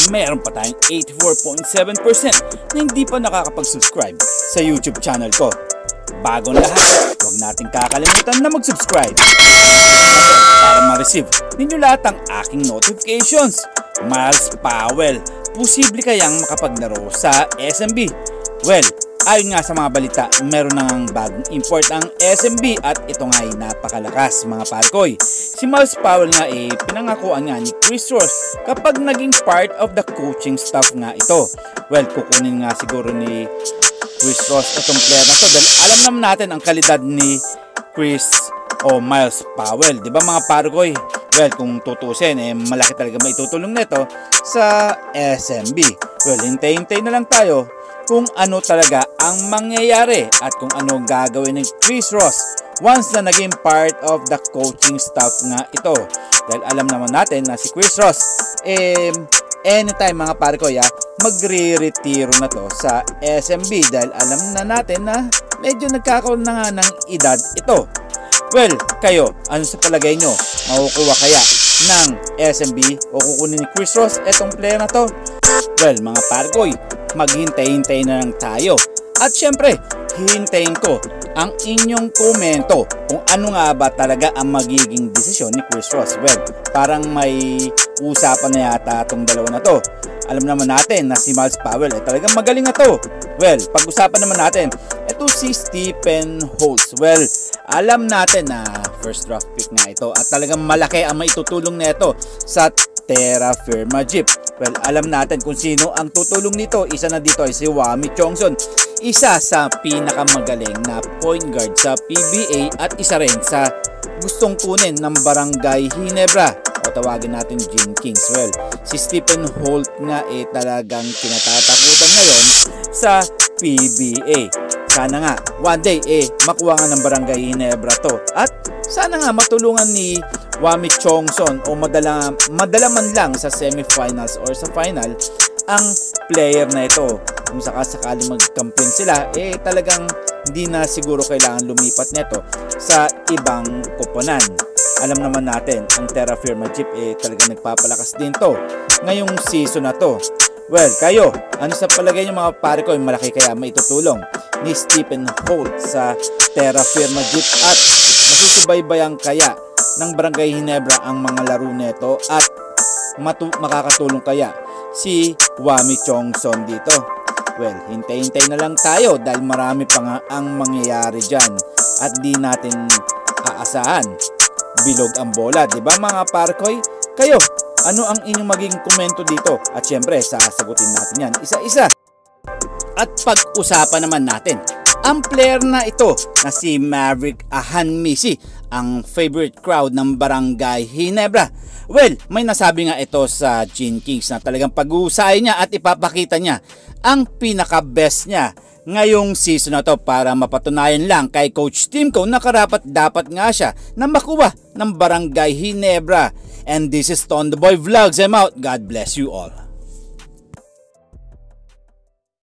meron pa tayong 84.7% na hindi pa nakakapag-subscribe sa YouTube channel ko. Bagong lahat, huwag natin kakalimutan na mag-subscribe para ma-receive ninyo lahat ang aking notifications. Miles Powell, posible kayang makapaglaro sa SMB? Well, ayon nga sa mga balita, meron nang bagong import ang SMB at ito nga ay napakalakas mga parkoy. Si Miles Powell nga pinangakuan nga ni Chris Ross kapag naging part of the coaching staff nga ito. Well, kukunin nga siguro ni Chris Ross itong player na to dahil alam naman natin ang kalidad ni Chris o Miles Powell, di ba mga parkoy? Well, kung tutusin, malaki talaga maitutulong nito sa SMB. Well, hintay-hintay na lang tayo kung ano talaga ang mangyayari at kung ano gagawin ng Chris Ross once na naging part of the coaching staff nga ito. Dahil alam naman natin na si Chris Ross, anytime mga parkoy, magre-retiro na to sa SMB dahil alam na natin na medyo nagkakaroon na nga ng edad ito. Well, kayo, ano sa palagay nyo? Makukuha kaya ng SMB o kukunin ni Chris Ross etong player na to? Well, mga parkoy, maghintay-hintay na lang tayo. At syempre, hihintayin ko ang inyong komento kung ano nga ba talaga ang magiging desisyon ni Chris Ross. Well, parang may usapan na yata itong dalawa na to. Alam naman natin na si Miles Powell talagang magaling na to. Well, pag-usapan naman natin, ito si Stephen Holtz. Well, alam natin na first draft pick nga ito at talagang malaki ang maitutulong nito sa Terra Firma Jeep. Well, alam natin kung sino ang tutulong nito. Isa na dito ay si Wami Chongson, isa sa pinakamagaling na point guard sa PBA at isa rin sa gustong kunin ng Barangay Ginebra o tawagin natin Gene Kings. Well, si Stephen Holt nga talagang kinatatakutan ngayon sa PBA. Sana nga one day makuha nga ng Barangay Ginebra to at sana nga matulungan ni Wami Chongson o madala man lang sa semifinals or sa final ang player na ito. Kung sakasakali magkampiyon sila, talagang hindi na siguro kailangan lumipat nito sa ibang koponan. Alam naman natin, ang Terra Firma Jeep talagang nagpapalakas din to ngayong season na to. Well, kayo, ano sa palagay nyo mga pare ko, malaki kaya maitutulong ni Stephen Holt sa Terra Firma Jeep at masusubaybayan kaya ng Barangay Ginebra ang mga laro nito at makakatulong kaya si Wami Chongson dito? Well, hintay-hintay na lang tayo dahil marami pa nga ang mangyayari dyan at di natin aasahan bilog ang bola, di ba mga parkoy? Kayo, ano ang inyong magiging komento dito? At syempre, sasagutin natin yan isa-isa. At pag-usapan naman natin ang player na ito na si Maverick Ahanmisi, ang favorite crowd ng Barangay Ginebra. Well, may nasabi nga ito sa Gene Kings na talagang pag-uusahin niya at ipapakita niya ang pinaka-best niya ngayong season na to para mapatunayan lang kay Coach Timko na karapat-dapat nga siya na makuha ng Barangay Ginebra. And this is Ton the Boy Vlogs. I'm out. God bless you all.